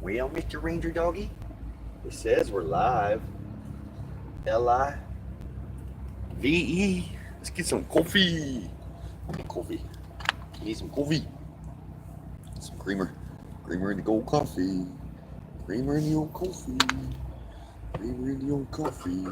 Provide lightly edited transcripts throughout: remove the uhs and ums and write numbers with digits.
Well, Mr. Ranger Doggy, it says we're live. Live. Let's get some coffee. Coffee. Need some coffee. Some creamer. Creamer in the gold coffee. Creamer in the old coffee. Creamer in the old coffee.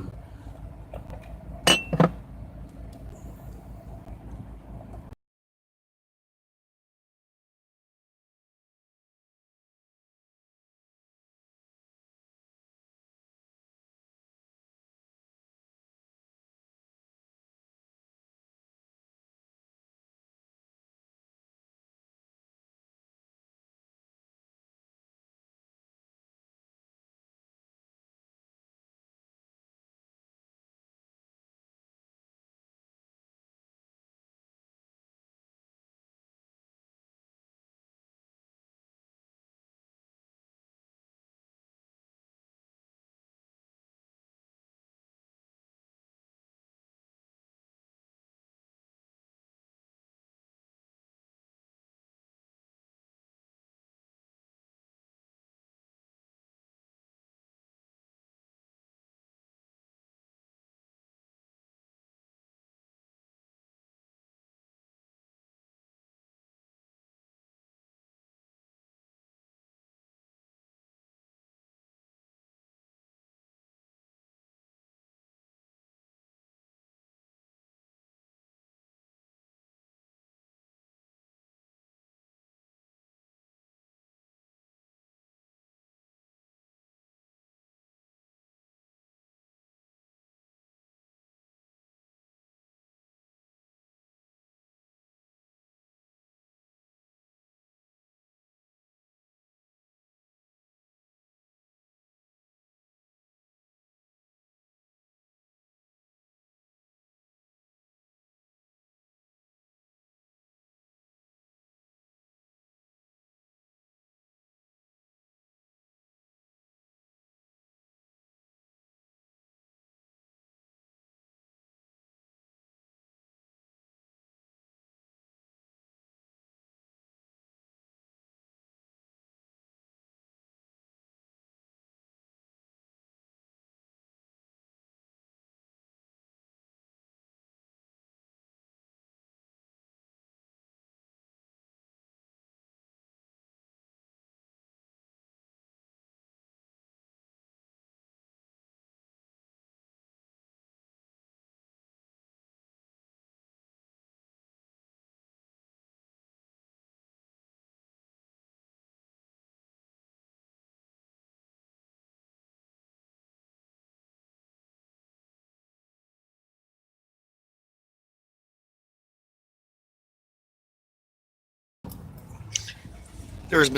There's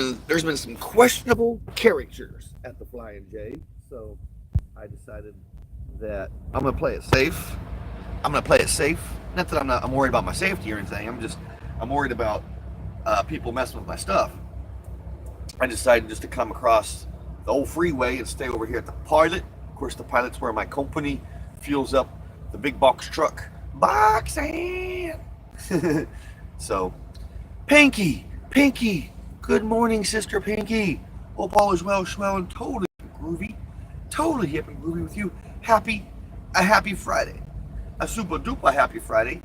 been some questionable characters at the Flying J, so I decided that I'm gonna play it safe. I'm gonna play it safe. Not that I'm worried about my safety or anything. I'm worried about people messing with my stuff. I decided just to come across the old freeway and stay over here at the Pilot. Of course, the Pilot's where my company fuels up the big box truck. Boxing. So, Pinky, good morning, Sister Pinky. Hope all is well, swell, and totally hip and groovy with you. A happy Friday, a super duper happy Friday.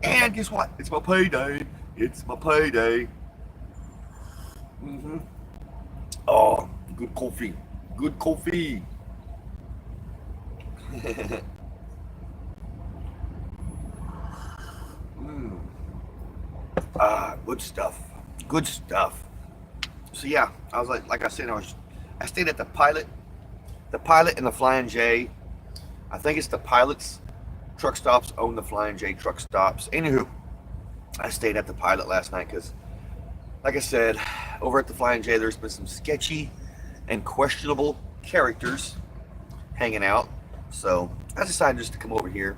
And guess what? It's my payday. It's my payday. Mm-hmm. Oh, good coffee. Good coffee. mm. Good stuff. Good stuff. So yeah, I was like I said, I stayed at the Pilot and the Flying J. I think it's the Pilot's truck stops own the Flying J truck stops. Anywho, I stayed at the Pilot last night because, like I said, over at the Flying J, there's been some sketchy and questionable characters hanging out. So I decided just to come over here.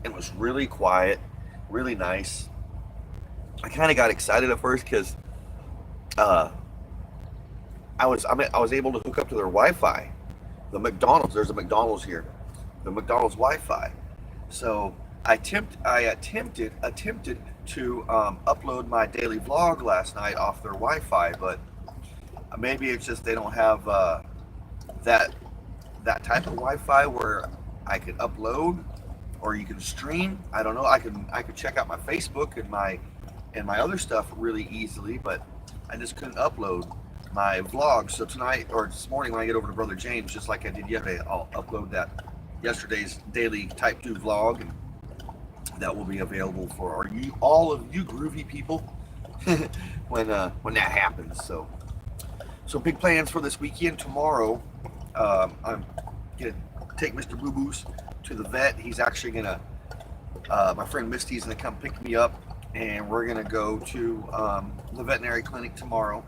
It was really quiet, really nice. I kind of got excited at first because uh, I was able to hook up to their Wi-Fi. The McDonald's, there's a McDonald's here. The McDonald's Wi-Fi. So I attempted to upload my daily vlog last night off their Wi-Fi, but Maybe it's just they don't have that that type of Wi-Fi where I can upload or you can stream. I don't know. I could check out my Facebook and my other stuff really easily, but I just couldn't upload my vlog. So tonight or this morning when I get over to Brother James, just like I did yesterday, I'll upload that yesterday's daily Type 2 vlog, and that will be available for all of you groovy people when that happens. So big plans for this weekend. Tomorrow, I'm gonna take Mr. Boo Boos to the vet. He's actually gonna, my friend Misty's gonna come pick me up, and we're gonna go to the veterinary clinic tomorrow.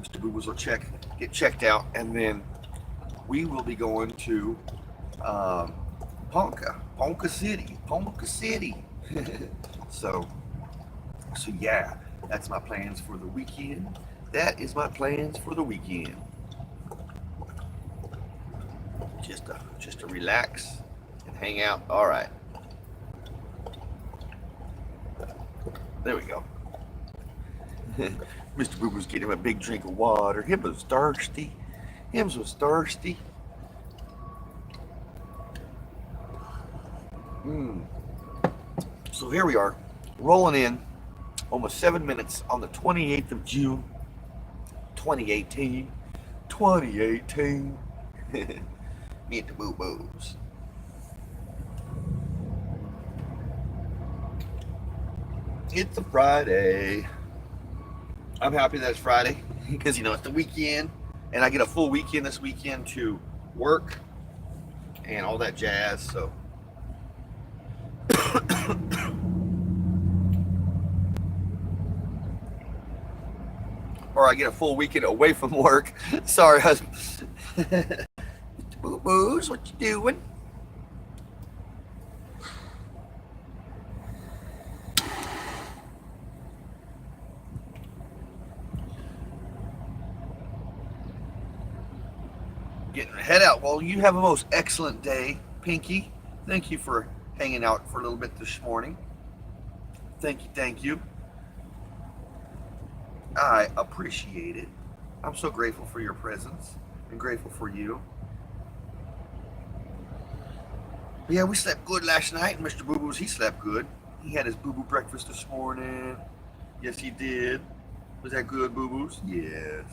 Mr. Boo Boos will get checked out, and then we will be going to Ponca City. so yeah, that's my plans for the weekend. That is my plans for the weekend. Just to relax and hang out. All right. There we go. Mr. Boo was getting him a big drink of water. Him was thirsty. So here we are, rolling in almost 7 minutes on the 28th of June, 2018. Meet the Boo Boos. It's a Friday. I'm happy that it's Friday because it's the weekend, and I get a full weekend this weekend to work and all that jazz. So or I get a full weekend away from work. Sorry, husband. Boo Boos, what you doing? Getting the head out. Well, you have a most excellent day, Pinky. Thank you for hanging out for a little bit this morning. Thank you. I appreciate it. I'm so grateful for your presence and grateful for you. Yeah, we slept good last night, and Mr. Boo Boos, he slept good. He had his Boo Boo breakfast this morning. Yes, he did. Was that good, Boo Boos? Yes.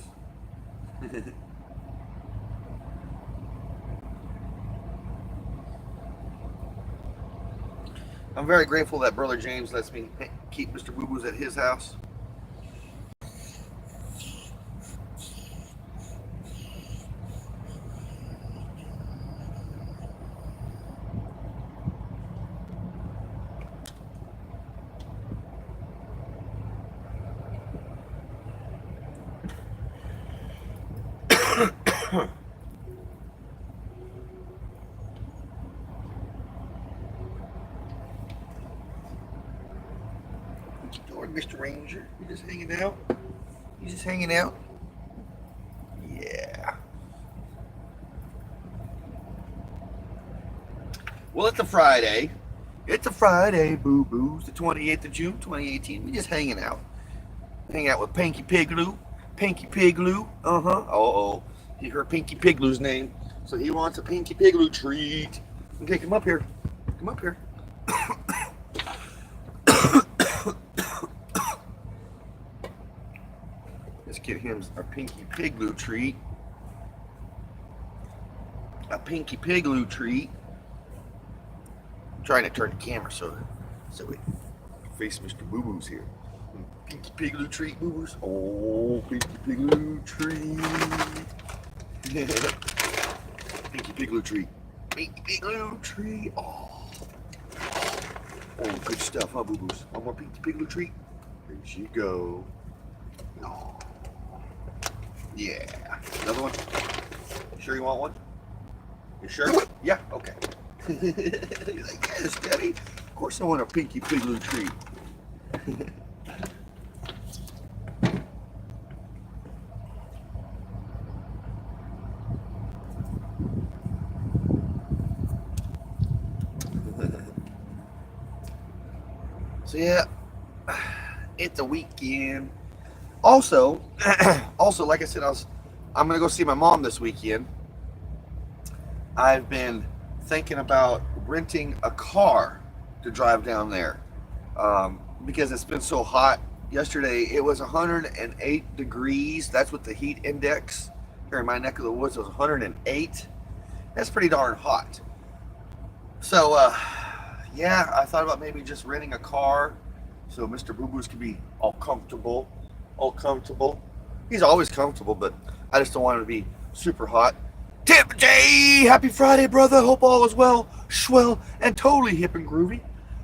I'm very grateful that Brother James lets me keep Mr. Boo Boos at his house. What you doing, Mr. Ranger? You just hanging out? Yeah. Well, it's a Friday. Boo Boos. The 28th of June, 2018. We just hanging out. Hang out with Pinky Pigloo. Uh-oh. He heard Pinky Pigloo's name, so he wants a Pinky Pigloo treat. Okay, come up here. Let's get him a Pinky Pigloo treat. I'm trying to turn the camera so we face Mr. Boo Boos here. Pinky Pigloo treat, Boo Boos. Oh, Pinky Pigloo treat. Pinky Pigloo treat. Oh, good stuff, huh, Boo Boos? One more Pinky Pigloo treat. There you go. Oh. Yeah. Another one? You sure you want one? You sure? Yeah? Okay. He's like, yes, Daddy. Of course I want a Pinky Pigloo treat. So yeah, it's a weekend. Also, like I said, I was I'm gonna go see my mom this weekend. I've been thinking about renting a car to drive down there because it's been so hot. Yesterday it was 108 degrees. That's what the heat index here in my neck of the woods was 108. That's pretty darn hot. So yeah, I thought about maybe just renting a car so Mr. Boo Boos can be all comfortable. All comfortable. He's always comfortable, but I just don't want him to be super hot. Tip J, happy Friday, brother. Hope all is well, swell, and totally hip and groovy.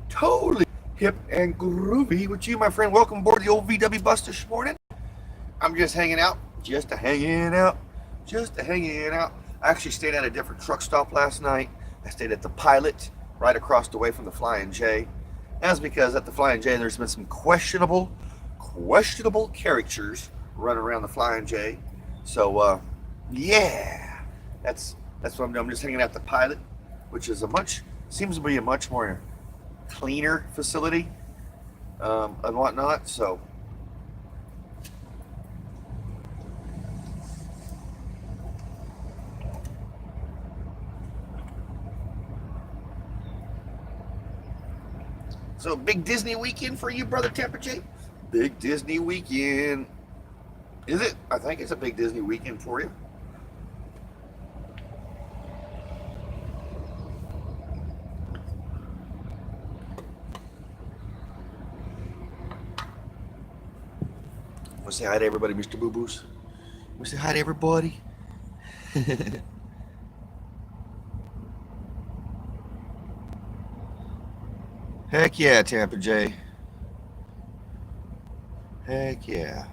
Totally hip and groovy with you, my friend. Welcome aboard the old VW bus this morning. I'm just hanging out, just a hanging out. I actually stayed at a different truck stop last night. I stayed at the Pilot, right across the way from the Flying J. That's because at the Flying J, there's been some questionable characters running around the Flying J. So, yeah. That's what I'm doing. I'm just hanging out at the Pilot, which is seems to be a much more cleaner facility and whatnot. So big Disney weekend for you, brother Temperature. Big Disney weekend. Is it? I think it's a big Disney weekend for you. Want to say hi to everybody, Mr. Boo Boos? Want to say hi to everybody? Heck yeah, Tampa J. Heck yeah.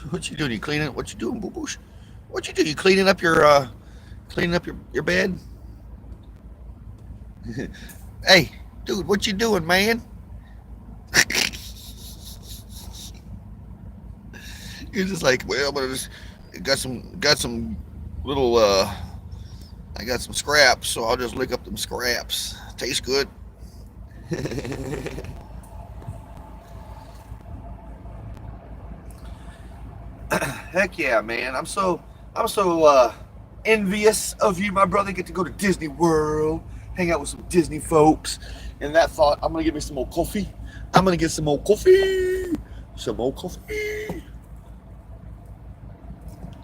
What you doing? You cleaning? What you doing, Boo Boos? What you do? You cleaning up your bed? Hey, dude, what you doing, man? You're just like, well, I'm gonna just got some little I got some scraps, so I'll just lick up them scraps. Tastes good. Heck yeah, man. I'm so envious of you, my brother. Get to go to Disney World, hang out with some Disney folks. And that thought, I'm gonna get me some more coffee. I'm gonna get some more coffee. Some more coffee.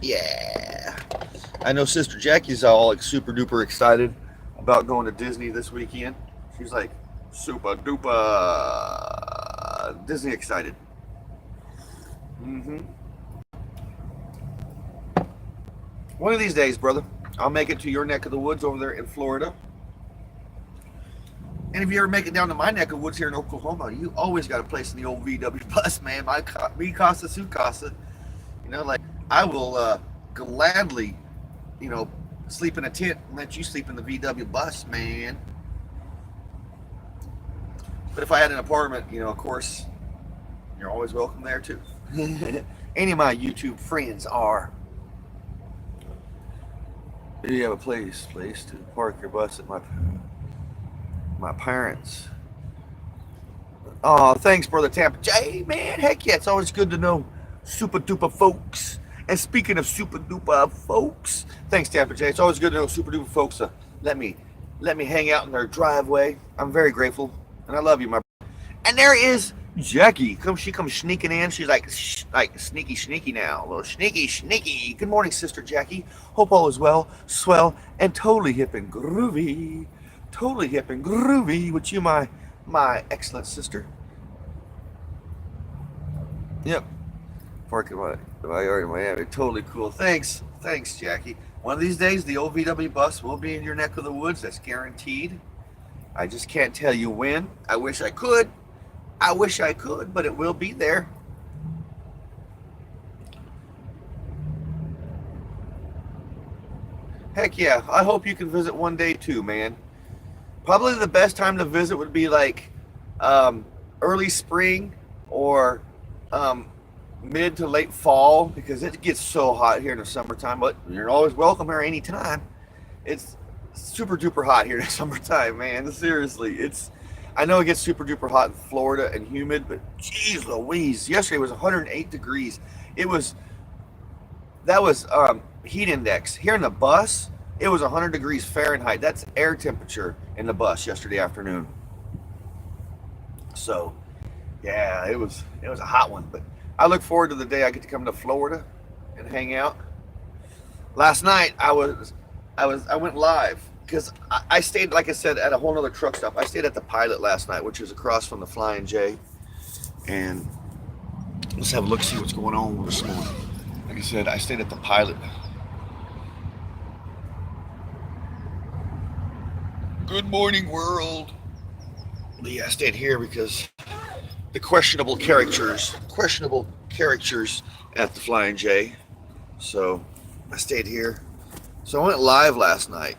Yeah. I know Sister Jackie's all like super duper excited about going to Disney this weekend. She's like super duper Disney excited. One of these days, brother, I'll make it to your neck of the woods over there in Florida. And if you ever make it down to my neck of woods here in Oklahoma, you always got a place in the old VW bus, man. Mi casa, su casa. You know, like, I will gladly, sleep in a tent and let you sleep in the VW bus, man. But if I had an apartment, of course, you're always welcome there too. Any of my YouTube friends are. Do you have a place to park your bus at my parents? Oh, thanks, brother Tampa J, man. Heck yeah, it's always good to know super duper folks. And speaking of super duper folks, thanks, Tampa J. It's always good to know super duper folks to let me hang out in their driveway. I'm very grateful, and I love you, my brother. And there is Jackie. She comes sneaking in. She's like sneaky now, a little sneaky. Good morning, Sister Jackie. Hope all is well, swell, and totally hip and groovy. Totally hip and groovy with you, my excellent sister. Yep. Parking lot in Miami. Totally cool. Thanks, Jackie. One of these days, the old VW bus will be in your neck of the woods. That's guaranteed. I just can't tell you when. I wish I could, but it will be there. Heck yeah. I hope you can visit one day too, man. Probably the best time to visit would be like early spring or mid to late fall, because it gets so hot here in the summertime. But you're always welcome here anytime. It's super duper hot here in the summertime, man. Seriously, I know it gets super duper hot in Florida and humid, but geez Louise, yesterday was 108 degrees. It was that was heat index here in the bus. It was 100 degrees Fahrenheit. That's air temperature in the bus yesterday afternoon. So yeah, it was a hot one. But I look forward to the day I get to come to Florida and hang out. Last night I went live because I stayed, like I said, at a whole nother truck stop. I stayed at the Pilot last night, which is across from the Flying J, and let's have a look, see what's going on this morning. Like I said, I stayed at the Pilot. Good morning, world. But yeah, I stayed here because the questionable characters at the Flying J. So I stayed here. So I went live last night,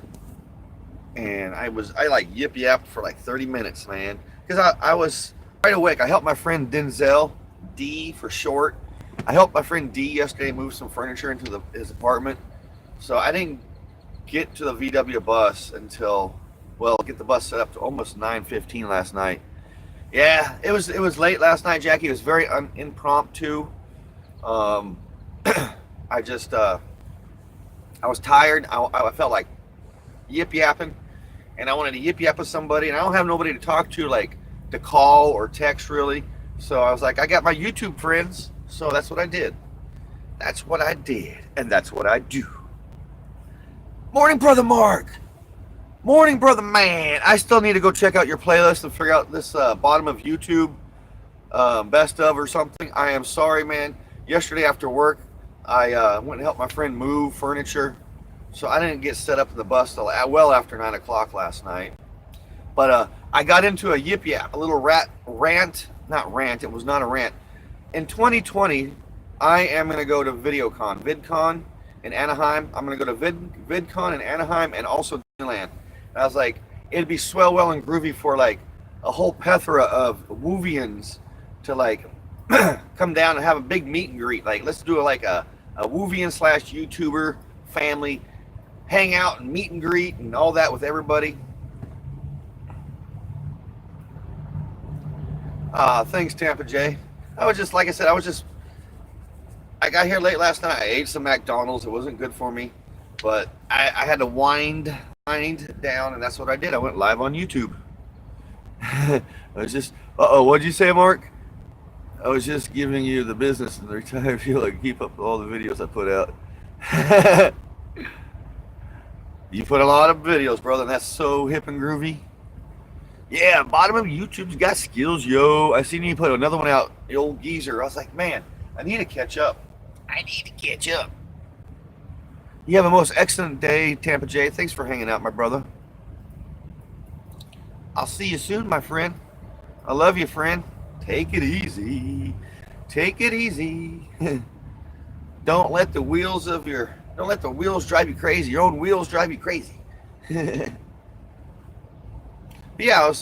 and I like yip yapped for like 30 minutes, man, because I was right awake. I helped my friend Denzel, D for short. I helped my friend D yesterday move some furniture into his apartment. So I didn't get to the VW bus until, well, get the bus set up to almost 9:15 last night. Yeah, it was late last night, Jackie. It was very impromptu. I just I was tired. I felt like yip yapping, and I wanted to yip yap with somebody, and I don't have nobody to talk to, like to call or text really. So I was like, I got my YouTube friends, so that's what I did. That's what I did, and that's what I do. Morning, brother Mark. Morning, brother man. I still need to go check out your playlist and figure out this bottom of YouTube best of or something. I am sorry, man. Yesterday after work, I went and helped my friend move furniture, so I didn't get set up in the bus till well after 9 o'clock last night. But I got into a yip yap, a little rant. Not rant. It was not a rant. In 2020, I am going to go to VidCon in Anaheim. I'm going to go to VidCon in Anaheim and also Disneyland. And I was like, it'd be swell, well, and groovy for like a whole plethora of Woovians to like come down and have a big meet and greet. Like, let's do like a Woovian / YouTuber family hang out and meet and greet and all that with everybody. Thanks, Tampa J. I was just, like I said, I got here late last night. I ate some McDonald's. It wasn't good for me, but I had to wind down, and that's what I did. I went live on YouTube. I was just, what'd you say, Mark? I was just giving you the business, and every time I feel like keep up with all the videos I put out. You put a lot of videos, brother, and that's so hip and groovy. Yeah, bottom of YouTube's got skills, yo. I seen you put another one out, the old geezer. I was like, man, I need to catch up. You have a most excellent day, Tampa J. Thanks for hanging out, my brother. I'll see you soon, my friend. I love you, friend. Take it easy. Take it easy. Don't let the wheels drive you crazy. Your own wheels drive you crazy. But yeah,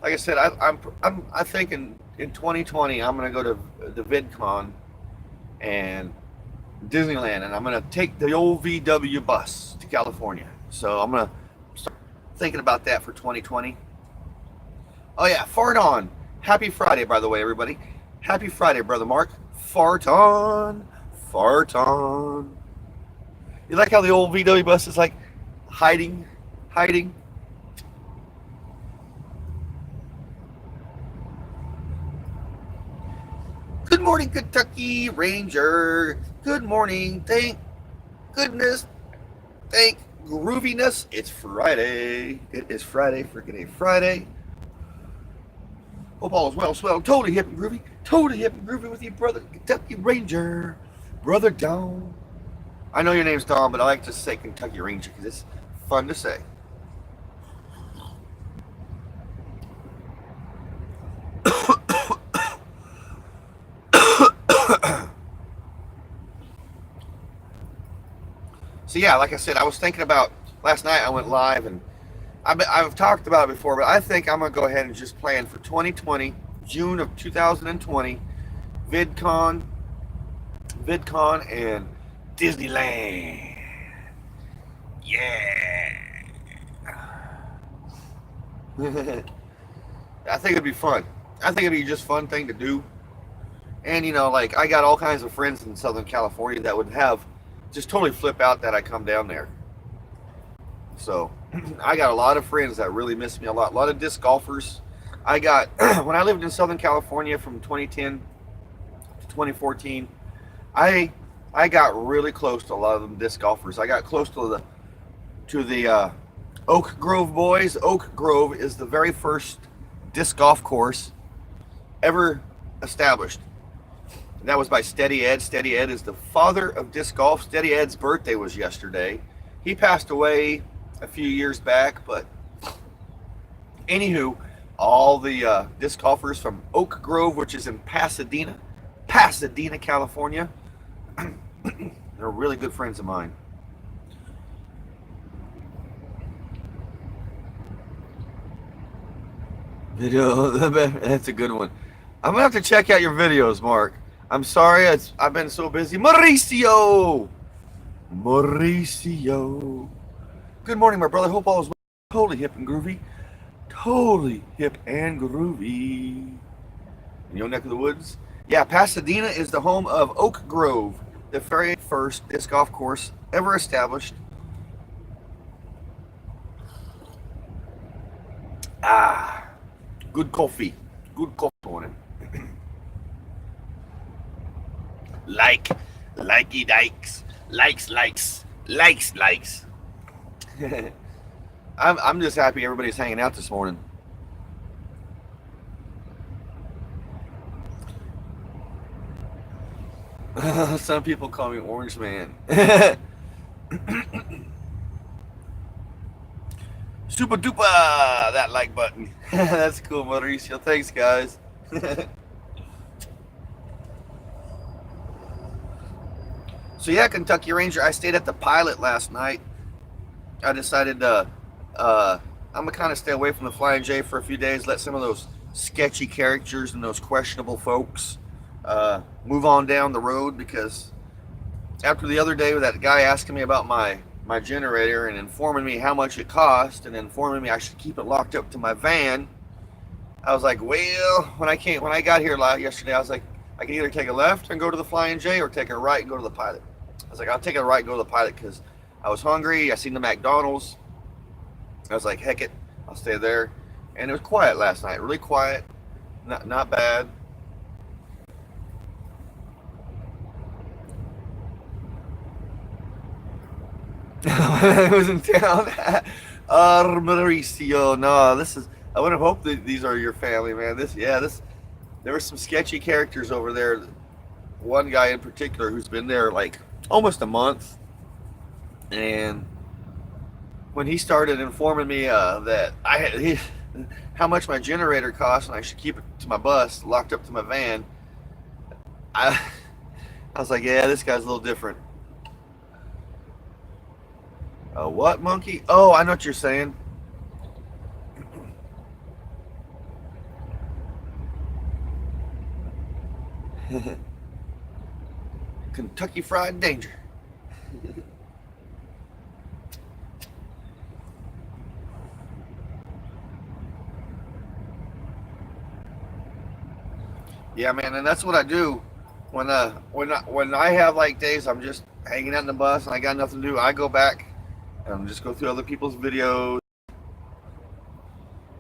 like I said, I think in 2020 I'm gonna go to the VidCon and Disneyland, and I'm gonna take the old VW bus to California. So I'm gonna start thinking about that for 2020. Oh yeah, fart on. Happy Friday, by the way, everybody. Happy Friday, brother Mark. Fart on, fart on. You like how the old VW bus is like hiding? Good morning, Kentucky Ranger. Good morning. Thank goodness. Thank grooviness. It's Friday. It is Friday. Freaking a Friday. Hope all is well, swell. Totally hip and groovy. Totally hip and groovy with you, brother Kentucky Ranger. Brother Don. I know your name's Don, but I like to say Kentucky Ranger because it's fun to say. So yeah, like I said, I was thinking about last night. I went live, and I've talked about it before, but I think I'm gonna go ahead and just plan for 2020, June of 2020, VidCon and Disneyland. Yeah. I think it'd be fun. I think it'd be just fun thing to do. And like I got all kinds of friends in Southern California that would have just totally flip out that I come down there. So I got a lot of friends that really miss me a lot. A lot of disc golfers. I got when I lived in Southern California from 2010 to 2014. I got really close to a lot of them disc golfers. I got close to the Oak Grove boys. Oak Grove is the very first disc golf course ever established. And that was by Steady Ed. Steady Ed is the father of disc golf. Steady Ed's birthday was yesterday. He passed away a few years back, but anywho, all the disc golfers from Oak Grove, which is in Pasadena, California, they're really good friends of mine. Video, that's a good one. I'm gonna have to check out your videos, Mark. I'm sorry, I've been so busy. Mauricio. Good morning, my brother. Hope all is well. Totally hip and groovy. Totally hip and groovy. In your neck of the woods? Yeah, Pasadena is the home of Oak Grove, the very first disc golf course ever established. Ah, good coffee. Good coffee morning. Likey dikes. Likes. I'm just happy everybody's hanging out this morning. Some people call me Orange Man. Super duper that like button. That's cool, Mauricio. Thanks, guys. So yeah, Kentucky Ranger. I stayed at the Pilot last night. I decided I'm gonna kind of stay away from the Flying J for a few days. Let some of those sketchy characters and those questionable folks move on down the road, because after the other day with that guy asking me about my generator and informing me how much it cost and informing me I should keep it locked up to my van, I was like, well, when I got here yesterday, I was like, I can either take a left and go to the Flying J or take a right and go to the Pilot. I was like, I'll take a right and go to the Pilot because I was hungry. I seen the McDonald's. I was like, heck it, I'll stay there. And it was quiet last night, really quiet, not bad. I was in town. Mauricio, no, I would have hoped that these are your family, man. There were some sketchy characters over there. One guy in particular who's been there like almost a month, and when he started informing me that how much my generator cost and I should keep it to my bus, locked up to my van, I I was like, yeah, this guy's a little different. What monkey? Oh, I know what you're saying. Kentucky Fried Danger. Yeah, man, and that's what I do when I have like days I'm just hanging out in the bus and I got nothing to do. I go back and just go through other people's videos.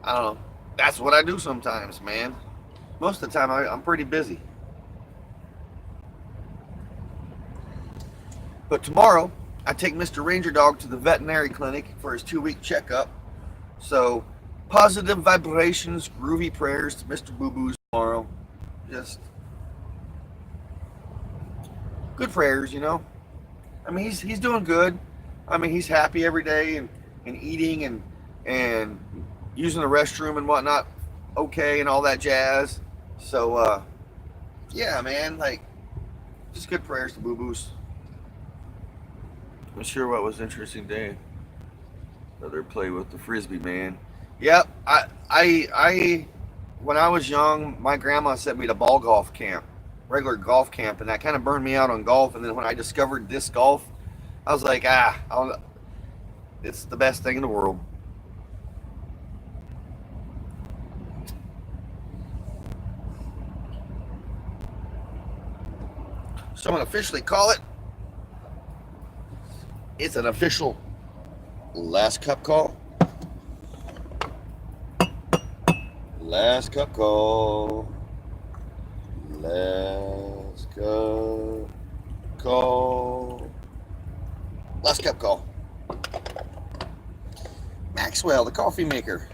I don't know. That's what I do sometimes, man. Most of the time I'm pretty busy. But tomorrow I take Mr. Ranger Dog to the veterinary clinic for his 2-week checkup. So positive vibrations, groovy prayers to Mr. Boo Boo's tomorrow. Just good prayers, you know. I mean, he's doing good. I mean, he's happy every day and eating and using the restroom and whatnot, okay, and all that jazz. So yeah, man, like just good prayers to Boo Boos. I'm sure what was an interesting day. Another play with the frisbee, man. Yep, I when I was young, my grandma sent me to ball golf camp, regular golf camp, and that kind of burned me out on golf. And then when I discovered disc golf, I was like, it's the best thing in the world. So I'm gonna officially call it. It's an official last cup call. Last cup call. Last cup call. Last cup call. Maxwell, the coffee maker.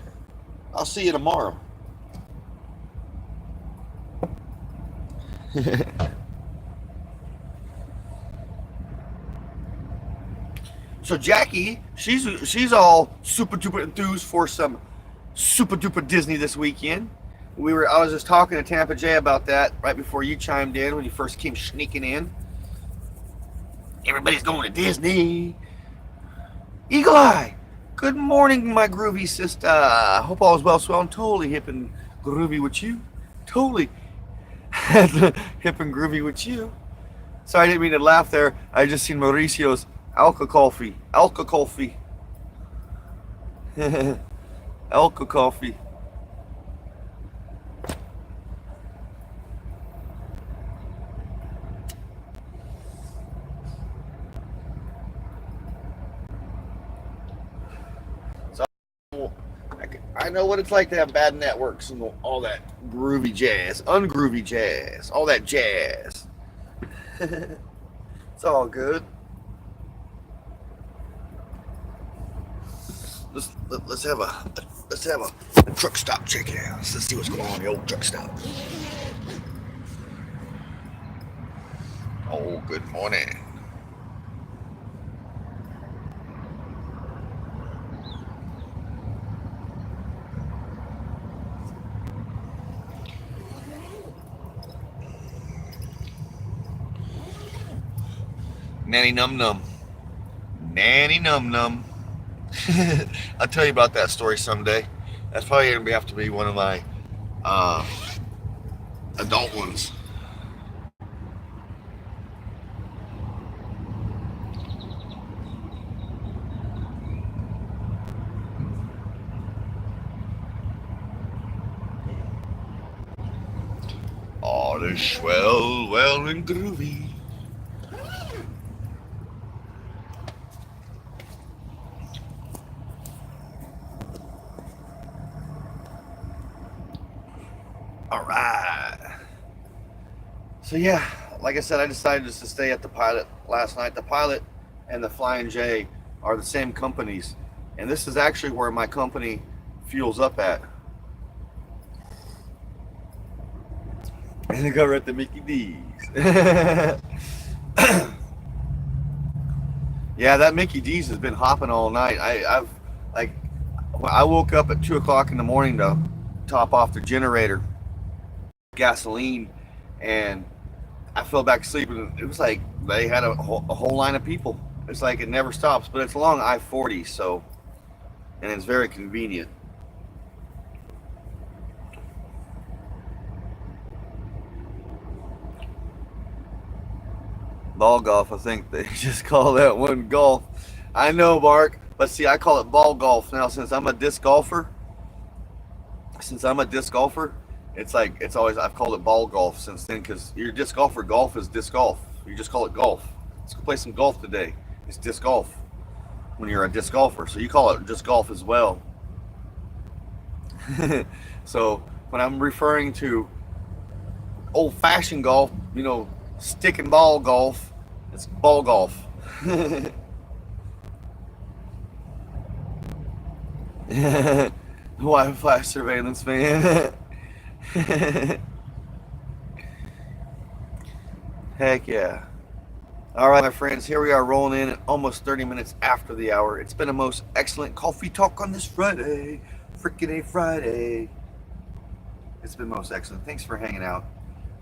I'll see you tomorrow. So Jackie, she's all super duper enthused for some super duper Disney this weekend. I was just talking to Tampa Jay about that right before you chimed in when you first came sneaking in. Everybody's going to Disney. Eagle Eye, good morning, my groovy sister. I hope all is well, swell, and totally hip and groovy with you. Totally hip and groovy with you. Sorry, I didn't mean to laugh there. I just seen Mauricio's Alka coffee. Alka coffee. Alka coffee. So I know what it's like to have bad networks and all that groovy jazz, ungroovy jazz, all that jazz. It's all good. Let's have a truck stop check it out. Let's see what's going on in the old truck stop. Oh, good morning. Nanny num num. Nanny num num. I'll tell you about that story someday. That's probably going to have to be one of my adult ones. All is swell, well, and groovy. All right. So yeah, like I said, I decided just to stay at the Pilot last night. The Pilot and the Flying J are the same companies, and this is actually where my company fuels up at. And they go at the Mickey D's. Yeah, that Mickey D's has been hopping all night. I've like I woke up at 2 o'clock in the morning to top off the generator, gasoline, and I fell back asleep, and it was like they had a whole line of people. It's like it never stops, but it's along I-40, so and it's very convenient. Ball golf, I think they just call that one golf. I know, Mark, but see, I call it ball golf now since I'm a disc golfer. Since I'm a disc golfer, it's like it's always I've called it ball golf since then because you're a disc golfer. Golf is disc golf. You just call it golf. Let's go play some golf today. It's disc golf when you're a disc golfer, so you call it disc golf as well. So when I'm referring to old-fashioned golf, stick and ball golf, it's ball golf. Wi-Fi surveillance, man. Heck yeah. All right, my friends, here we are rolling in at almost 30 minutes after the hour. It's been a most excellent coffee talk on this Friday. Freaking A Friday. It's been most excellent. Thanks for hanging out.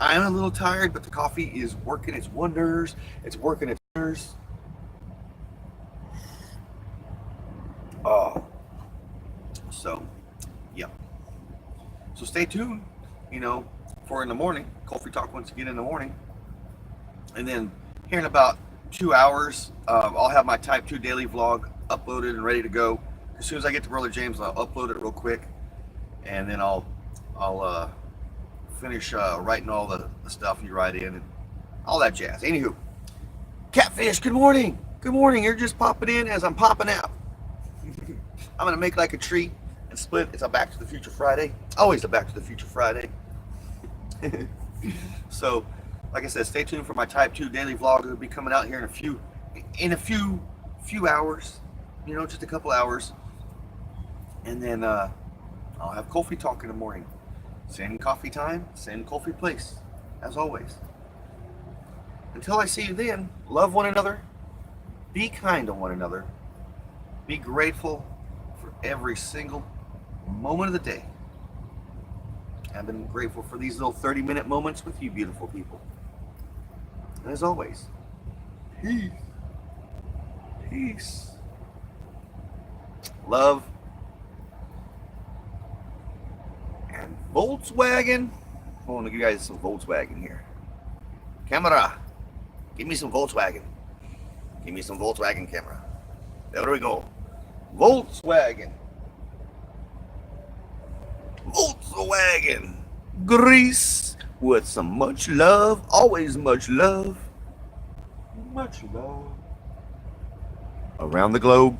I'm a little tired, but the coffee is working its wonders. It's working its wonders. Oh, so, yeah. So stay tuned, for in the morning. Coffee talk once again in the morning. And then here in about 2 hours, I'll have my Type 2 daily vlog uploaded and ready to go. As soon as I get to Brother James, I'll upload it real quick, and then I'll finish writing all the stuff you write in, and all that jazz. Anywho, Catfish, good morning. Good morning. You're just popping in as I'm popping out. I'm going to make like a tree and split. It's a Back to the Future Friday. Always a Back to the Future Friday. So, like I said, stay tuned for my Type 2 daily vlog. It'll be coming out here in a few hours. You know, just a couple hours. And then I'll have coffee talk in the morning. Same coffee time, same coffee place, as always. Until I see you then, love one another. Be kind to one another. Be grateful for every single moment of the day. I've been grateful for these little 30-minute moments with you beautiful people. And as always, peace. Peace. Love. And Volkswagen. I want to give you guys some Volkswagen here. Camera. Give me some Volkswagen. Give me some Volkswagen camera. There we go. Volkswagen. Volkswagen. Greece with some much love. Always much love. Much love. Around the globe.